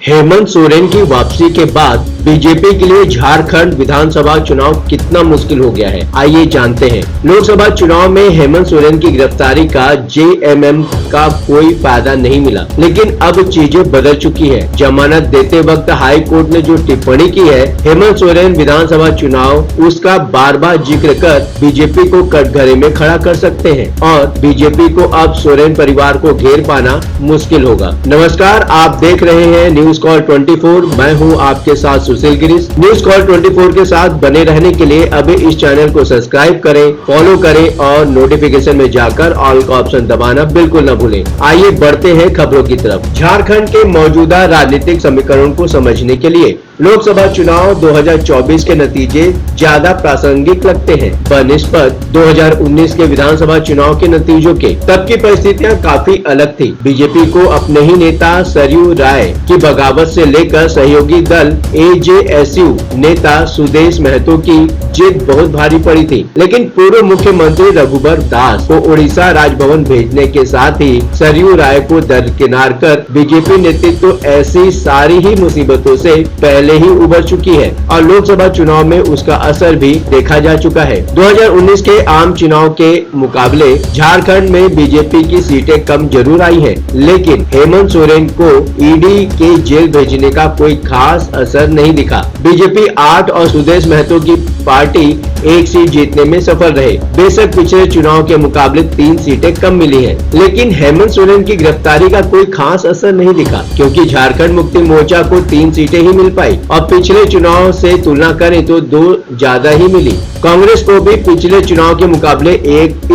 हेमंत सोरेन की वापसी के बाद बीजेपी के लिए झारखंड विधानसभा चुनाव कितना मुश्किल हो गया है, आइए जानते हैं। लोकसभा चुनाव में हेमंत सोरेन की गिरफ्तारी का जेएमएम का कोई फायदा नहीं मिला, लेकिन अब चीजें बदल चुकी है। जमानत देते वक्त हाई कोर्ट ने जो टिप्पणी की है, हेमंत सोरेन विधानसभा चुनाव उसका बार बार जिक्र कर बीजेपी को कटघरे में खड़ा कर सकते हैं और बीजेपी को अब सोरेन परिवार को घेर पाना मुश्किल होगा। नमस्कार, आप देख रहे हैं न्यूज कॉल 24। मैं हूं आपके साथ सुशील गिरीश। न्यूज कॉल 24 के साथ बने रहने के लिए अभी इस चैनल को सब्सक्राइब करें, फॉलो करें और नोटिफिकेशन में जाकर ऑल का ऑप्शन दबाना बिल्कुल न भूलें। आइए बढ़ते हैं खबरों की तरफ। झारखंड के मौजूदा राजनीतिक समीकरण को समझने के लिए लोकसभा चुनाव 2024 के नतीजे ज्यादा प्रासंगिक लगते हैं बनिस्बत 2019 के विधानसभा चुनाव के नतीजों के। तब की परिस्थितियां काफी अलग थी। बीजेपी को अपने ही नेता सरयू राय की बगावत से लेकर सहयोगी दल एजेएसयू नेता सुदेश महतो की जिद बहुत भारी पड़ी थी, लेकिन पूर्व मुख्यमंत्री रघुबर दास को उड़ीसा राजभवन भेजने के साथ ही सरयू राय को दरकिनार कर बीजेपी नेतृत्व ऐसी सारी ही मुसीबतों से पहले ही उबर चुकी है और लोकसभा चुनाव में उसका असर भी देखा जा चुका है। 2019 के आम चुनाव के मुकाबले झारखंड में बीजेपी की सीटें कम जरूर आई हैं, लेकिन हेमंत सोरेन को ईडी के जेल भेजने का कोई खास असर नहीं दिखा। बीजेपी 8 और सुदेश महतो की पार्टी 1 सीट जीतने में सफल रहे। बेशक पिछले चुनाव के मुकाबले 3 सीटें कम मिली हैं, लेकिन हेमंत सोरेन की गिरफ्तारी का कोई खास असर नहीं दिखा, क्योंकि झारखंड मुक्ति मोर्चा को 3 सीटें ही मिल पाई और पिछले चुनाव से तुलना करें तो 2 ज्यादा ही मिली। कांग्रेस को भी पिछले चुनाव के मुकाबले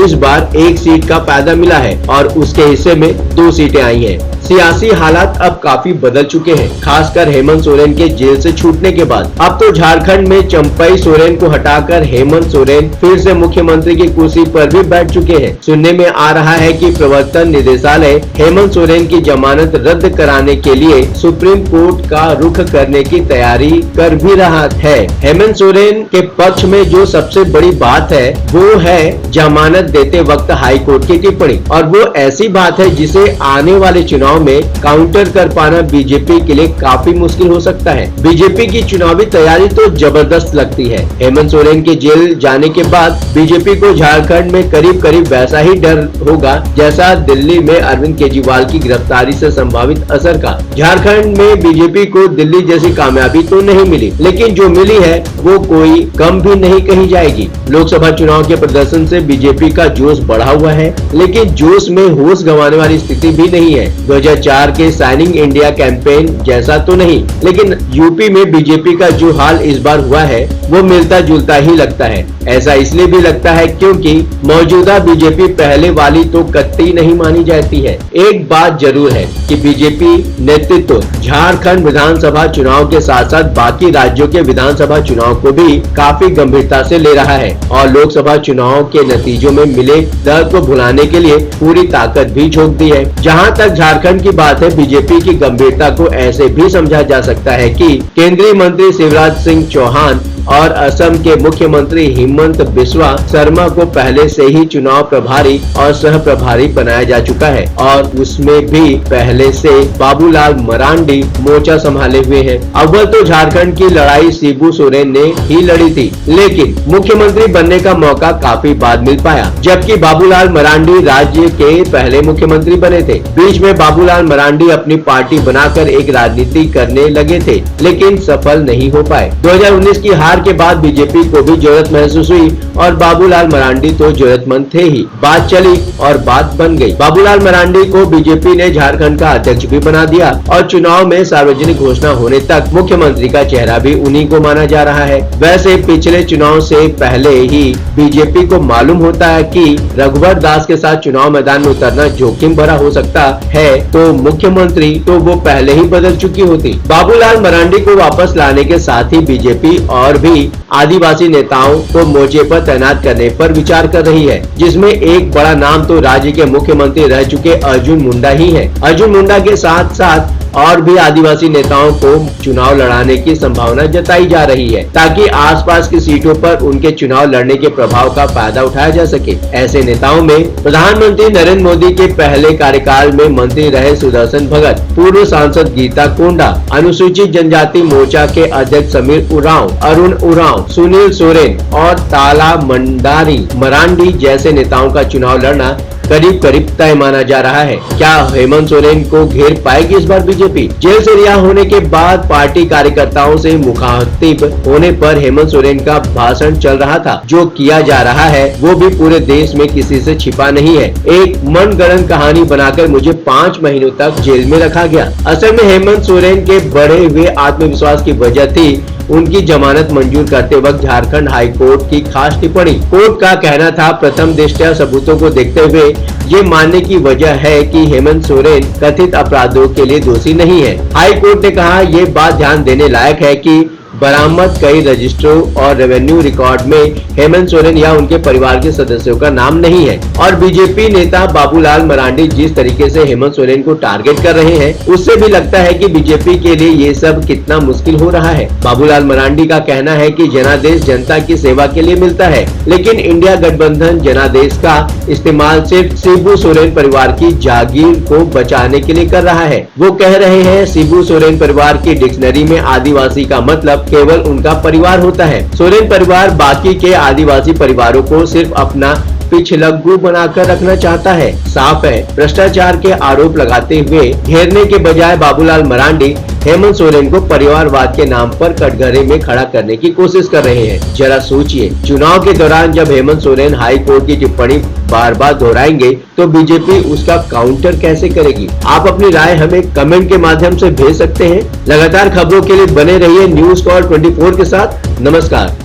इस बार 1 सीट का फायदा मिला है और उसके हिस्से में 2 सीटें आई हैं। सियासी हालात अब काफी बदल चुके हैं, खासकर हेमंत सोरेन के जेल से छूटने के बाद। अब तो झारखंड में चंपई सोरेन को हटाकर हेमंत सोरेन फिर से मुख्यमंत्री की कुर्सी पर भी बैठ चुके हैं। सुनने में आ रहा है कि प्रवर्तन निदेशालय हेमंत सोरेन की जमानत रद्द कराने के लिए सुप्रीम कोर्ट का रुख करने की तैयारी कर भी रहा है। हेमंत सोरेन के पक्ष में जो सबसे बड़ी बात है वो है जमानत देते वक्त हाई कोर्ट की टिप्पणी, और वो ऐसी बात है जिसे आने वाले चुनाव में काउंटर कर पाना बीजेपी के लिए काफी मुश्किल हो सकता है। बीजेपी की चुनावी तैयारी तो जबरदस्त लगती है। हेमंत सोरेन के जेल जाने के बाद बीजेपी को झारखंड में करीब करीब वैसा ही डर होगा जैसा दिल्ली में अरविंद केजरीवाल की गिरफ्तारी से संभावित असर का। झारखंड में बीजेपी को दिल्ली जैसी कामयाबी तो नहीं मिली, लेकिन जो मिली है वो कोई कम भी नहीं कही जाएगी। लोकसभा चुनाव के प्रदर्शन से बीजेपी का जोश बढ़ा हुआ है, लेकिन जोश में होश गंवाने वाली स्थिति भी नहीं है। 2004 के साइनिंग इंडिया कैंपेन जैसा तो नहीं, लेकिन यूपी में बीजेपी का जो हाल इस बार हुआ है वो मिलता जुलता ही लगता है। ऐसा इसलिए भी लगता है क्योंकि मौजूदा बीजेपी पहले वाली तो कतई नहीं मानी जाती है। एक बात जरूर है कि बीजेपी नेतृत्व झारखंड विधानसभा चुनाव के साथ साथ बाकी राज्यों के विधानसभा चुनाव को भी काफी गंभीरता से ले रहा है और लोकसभा चुनाव के नतीजों में मिले दर्द को भुलाने के लिए पूरी ताकत भी झोंक दी है। जहां तक झारखंड की बात है, बीजेपी की गंभीरता को ऐसे भी समझा जा सकता है कि केंद्रीय मंत्री शिवराज सिंह चौहान और असम के मुख्यमंत्री हिमंत बिस्वा शर्मा को पहले से ही चुनाव प्रभारी और सह प्रभारी बनाया जा चुका है और उसमें भी पहले से बाबूलाल मरांडी मोर्चा संभाले हुए हैं। अव्वल तो झारखंड की लड़ाई शिबू सोरेन ने ही लड़ी थी, लेकिन मुख्यमंत्री बनने का मौका काफी बाद मिल पाया, जबकि बाबूलाल मरांडी राज्य के पहले मुख्यमंत्री बने थे। बीच में बाबूलाल मरांडी अपनी पार्टी बनाकर एक राजनीति करने लगे थे, लेकिन सफल नहीं हो पाए। 2019 की हार के बाद बीजेपी को भी जरूरत महसूस हुई और बाबूलाल मरांडी तो जरूरतमंद थे ही। बात चली और बात बन गई। बाबूलाल मरांडी को बीजेपी ने झारखंड का अध्यक्ष भी बना दिया और चुनाव में सार्वजनिक घोषणा होने तक मुख्यमंत्री का चेहरा भी उन्हीं को माना जा रहा है। वैसे पिछले चुनाव से पहले ही बीजेपी को मालूम होता है कि रघुबर दास के साथ चुनाव मैदान में उतरना जोखिम भरा हो सकता है, तो मुख्यमंत्री तो वो पहले ही बदल चुकी होती। बाबूलाल मरांडी को वापस लाने के साथ ही बीजेपी और भी आदिवासी नेताओं को मोर्चे पर तैनात करने पर विचार कर रही है, जिसमें एक बड़ा नाम तो राज्य के मुख्यमंत्री रह चुके अर्जुन मुंडा ही है। अर्जुन मुंडा के साथ साथ और भी आदिवासी नेताओं को चुनाव लड़ाने की संभावना जताई जा रही है, ताकि आसपास की सीटों पर उनके चुनाव लड़ने के प्रभाव का फायदा उठाया जा सके। ऐसे नेताओं में प्रधानमंत्री नरेंद्र मोदी के पहले कार्यकाल में मंत्री रहे सुदर्शन भगत, पूर्व सांसद गीता कोंडा, अनुसूचित जनजाति मोर्चा के अध्यक्ष समीर उरांव, अरुण उरांव, सुनील सोरेन और ताला मंडारी मरांडी जैसे नेताओं का चुनाव लड़ना करीब करीब तय माना जा रहा है। क्या हेमंत सोरेन को घेर पाएगी इस बार बीजेपी? जेल से रिहा होने के बाद पार्टी कार्यकर्ताओं से मुखातिब होने पर हेमंत सोरेन का भाषण चल रहा था। जो किया जा रहा है वो भी पूरे देश में किसी से छिपा नहीं है। एक मनगढ़ंत कहानी बनाकर मुझे 5 महीनों तक जेल में रखा गया। असल में हेमंत सोरेन के बढ़े हुए आत्मविश्वास की वजह थी उनकी जमानत मंजूर करते वक्त झारखंड हाई कोर्ट की खास टिप्पणी। कोर्ट का कहना था, प्रथम दृष्टया सबूतों को देखते हुए ये मानने की वजह है कि हेमंत सोरेन कथित अपराधों के लिए दोषी नहीं है। हाई कोर्ट ने कहा, ये बात ध्यान देने लायक है कि बरामद कई रजिस्टरों और रेवेन्यू रिकॉर्ड में हेमंत सोरेन या उनके परिवार के सदस्यों का नाम नहीं है। और बीजेपी नेता बाबूलाल मरांडी जिस तरीके से हेमंत सोरेन को टारगेट कर रहे हैं, उससे भी लगता है कि बीजेपी के लिए ये सब कितना मुश्किल हो रहा है। बाबूलाल मरांडी का कहना है कि जनादेश जनता की सेवा के लिए मिलता है, लेकिन इंडिया गठबंधन जनादेश का इस्तेमाल सिर्फ शिबू सोरेन परिवार की जागीर को बचाने के लिए कर रहा है। वो कह रहे हैं, शिबू सोरेन परिवार की डिक्शनरी में आदिवासी का मतलब केवल उनका परिवार होता है। सोरेन परिवार बाकी के आदिवासी परिवारों को सिर्फ अपना पिछलग्गू बनाकर रखना चाहता है। साफ है, भ्रष्टाचार के आरोप लगाते हुए घेरने के बजाय बाबूलाल मरांडी हेमंत सोरेन को परिवारवाद के नाम पर कटघरे में खड़ा करने की कोशिश कर रहे हैं। जरा सोचिए, चुनाव के दौरान जब हेमंत सोरेन हाई कोर्ट की टिप्पणी बार बार दोहराएंगे तो बीजेपी उसका काउंटर कैसे करेगी? आप अपनी राय हमें कमेंट के माध्यम से भेज सकते हैं। लगातार खबरों के लिए बने रहिए न्यूज़ कॉल 24 के साथ। नमस्कार।